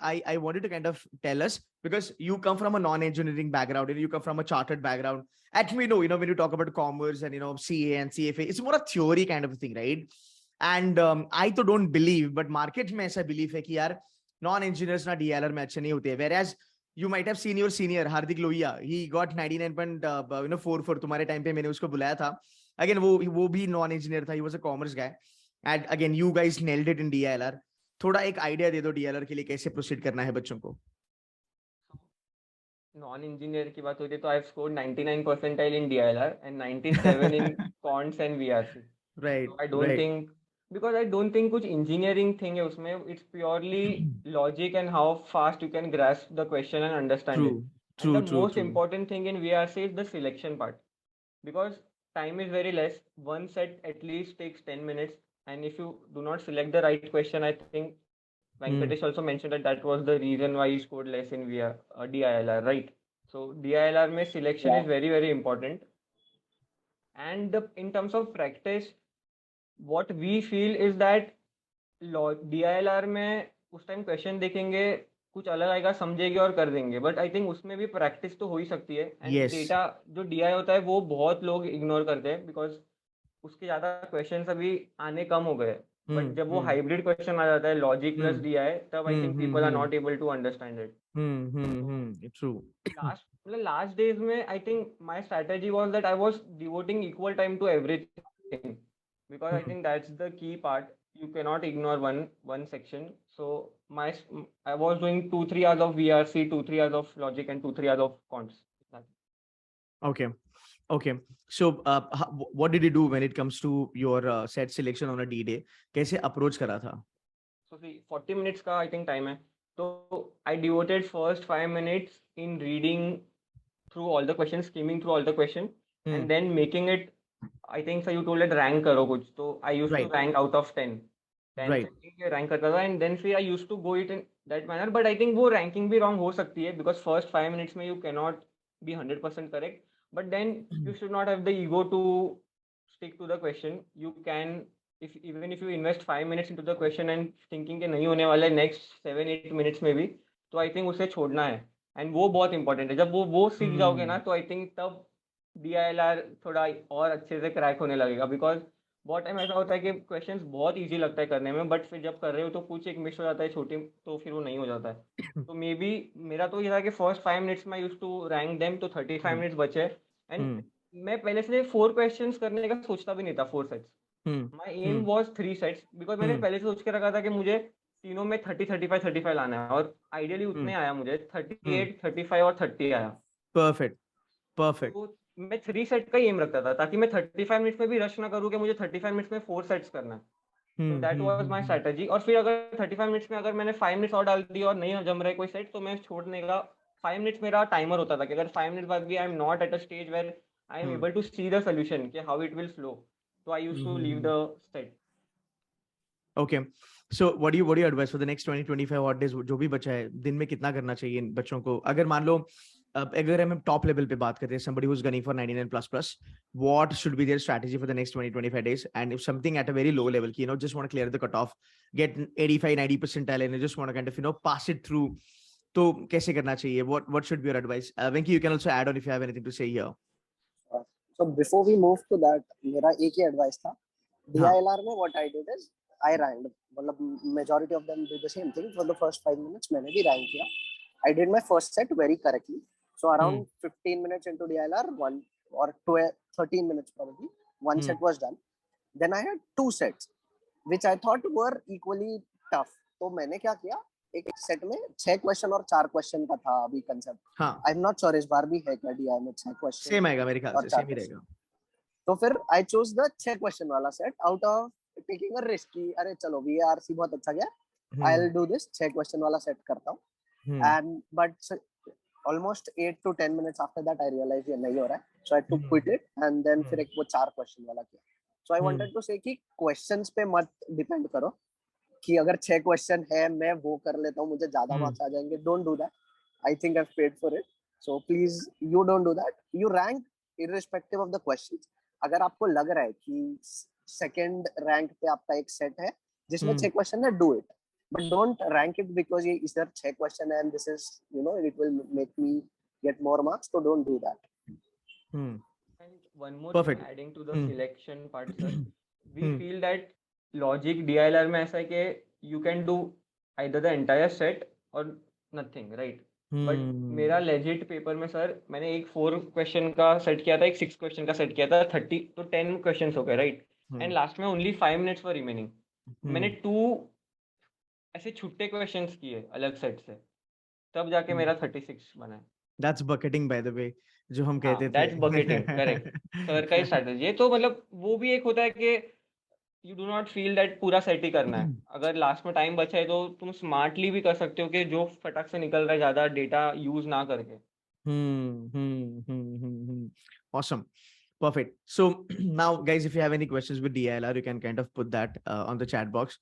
I wanted to kind of tell us, because you come from a non-engineering background and you come from a chartered background. And we know, when you talk about commerce and, CA and CFA, it's more a theory kind of a thing, right? And I तो don't believe, but market में ऐसा belief है कि यार non-engineers ना DLR में अच्छे नहीं होते. Whereas you might have seen your senior Hardik Lohia, he got 99.44. तुम्हारे टाइम पे मैंने उसको बुलाया था. Again वो भी non-engineer था. He was a commerce guy. And again, you guys nailed it in DLR. थोड़ा एक आइडिया दे दो DLR के लिए कैसे प्रोसीड करना है बच्चों को. नॉन इंजीनियर की बात होती है तो I scored 99 percentile in DILR and 97 in quants and VRC. Right. I don't think, because I don't think कुछ इंजीनियरिंग थिंग है उसमें. It's purely logic and how fast you can grasp the question and understand it. And the most important thing in VRC is the selection part, because time is very less. One set at least takes 10 minutes, and if you do not select the right question, I think Venkatesh also mentioned that was the reason why he scored less in DILR, right? So DILR mein selection is very, very important. And in terms of practice, what we feel is that DILR में उस time question देखेंगे, कुछ अलग आएगा, समझेंगे और कर देंगे. बट आई थिंक उसमें भी प्रैक्टिस तो हो ही सकती है. एंड डेटा जो DI होता है वो बहुत लोग इग्नोर करते हैं, बिकॉज उसके ज्यादा क्वेश्चंस अभी आने कम हो गए. बट जब वो हाइब्रिड क्वेश्चन आ जाता है लॉजिक प्लस DI, तब I think people are not able to understand it. True. Last days में I think my strategy was that I was devoting equal time to everything, because I think that's the key part. You cannot ignore one section. So I was doing 2-3 hours of VRC, 2-3 hours of logic, and 2-3 hours of quants. Okay. So what did you do when it comes to your set selection on a D-Day? कैसे approach करा था? So see, 40 minutes का I think time है. So I devoted first 5 minutes in reading through all the questions, skimming through all the questions, and then making it. I think so you told it rank करो कुछ, तो I used to rank out of 10. 10 से rank करता था, and then फिर I used to go it in that manner. But I think वो ranking भी wrong हो सकती है, because first 5 minutes में you cannot be 100% correct. But then you should not have the ego to stick to the question. You can, even if you invest 5 minutes into the question and thinking कि नहीं होने वाला है next 7-8 minutes में भी, तो I think उसे छोड़ना है. And वो बहुत important है. जब वो सीख जाओगे ना, तो I think तब DILR थोड़ा और अच्छे से क्रैक होने लगेगा. बिकॉज बहुत टाइम ऐसा होता है कि क्वेश्चंस बहुत इजी लगता है करने में, बट फिर जब कर रहे हो तो कुछ एक मिस हो जाता है छोटी, तो फिर वो नहीं हो जाता है. तो मे बी मेरा तो ये था कि फर्स्ट 5 मिनट्स में यूज टू रैंक देम, तो 35 मिनट्स बचे. एंड मैं पहले से 4 क्वेश्चंस करने का सोचता भी नहीं था, 4 sets. My aim was 3 sets, because मैंने पहले से सोच के रखा था कि मुझे तीनों में 30-35 लाना है, और आइडियली उतने आया मुझे. 38, 35 और 30 आया. परफेक्ट. तो मैं 3 सेट का ही एम रखता था, ताकि मैं 35 मिनट्स में भी रश ना करूँ कि मुझे 35 मिनट्स में 4 सेट्स करना है. तो दैट वाज माय स्ट्रेटजी. और फिर अगर 35 मिनट्स में अगर मैंने 5 मिनट्स और डाल दी और नहीं जम रहा है कोई सेट, तो मैं छोड़ने का 5 मिनट्स मेरा टाइमर होता था कि अगर 5 मिनट्स बाद भी I am not at a stage where I am able to see the solution कि हाउ इट विल फ्लो, तो I used to leave the set. Okay. So what do you advise for the next 20-25 odd days? जो भी बचा है, दिन में कितना करना चाहिए इन बच्चों को? अगर मान लो अगर हम टॉप लेवल पे बात करते हैं, somebody who's gunning for 99++, what should be their strategy for the next 20-25 days? And if something at a very low level, just want to clear the cutoff, get 85-90% and just want to kind of pass it through, तो कैसे करना चाहिए? What should be your advice? Venki, you can also add on if you have anything to say here. So before we move to that, मेरा एक ही advice था. DILR में what I did is I ranked. मतलब majority of them do the same thing. For the first 5 minutes मैंने भी rank किया. I did my first set very correctly. So around 15 minutes into DILR, 1 or 13 minutes probably, one set was done. Then I had 2 sets, which I thought were equally tough. तो मैंने क्या किया, एक set में 6 question और 4 question का था अभी concept. I am not sure इस बार भी है क्या DI में 6 क्वेश्चन. सेम आएगा मेरे ख्याल से, सेम ही रहेगा. तो फिर आई चूज द 6 क्वेश्चन वाला set out of taking a risk की अरे चलो VRC बहुत अच्छा गया, I will do this 6 question वाला सेट करता हूँ. And but almost 8 to 10 minutes after that I realized ये नहीं हो रहा है, so I had to quit it. And then फिर एक वो 4 क्वेश्चन वाला किया. So I wanted to say कि क्वेश्चंस पे मत डिपेंड करो कि अगर 6 क्वेश्चन है मैं वो कर लेता हूँ मुझे ज्यादा मार्क्स आ जाएंगे. Don't do that. I think I have paid for it, so please you don't do that. You rank irrespective of the questions. अगर आपको लग रहा है कि सेकंड रैंक पे आपका एक सेट है जिसमें 6 क्वेश्चन है, do it. but don't rank it because ये is there 6 question and this is, you know, it will make me get more marks, so don't do that. Hmm. And one more Perfect. thing, adding to the Hmm. selection part, sir, we Hmm. feel that logic DILR में ऐसा है कि you can do either the entire set or nothing, right? But मेरा legit paper में sir मैंने एक 4 question का set किया था, एक 6 क्वेश्चन का सेट किया था, 30 तो 10 क्वेश्चन हो गए, राइट? एंड लास्ट में ओनली 5 मिनट्स फॉर रिमेनिंग. मैंने 2 ऐसे छुट्टे क्वेश्चंस किए अलग सेट से, तब जाके मेरा 36 बना है. That's bucketing, by the way, जो हम कहते थे. That's bucketing, correct. सर का ही स्ट्रैटेजी है. तो मतलब वो भी एक होता है कि you do not feel that पूरा सेट ही करना है. अगर लास्ट में टाइम बचा है तो तुम स्मार्टली भी कर सकते हो कि जो फटाक से निकल रहा है ज्यादा डेटा यूज ना करके. Awesome. Perfect. So now, guys, if you have any questions with DILR, you can kind of put that on the chat box.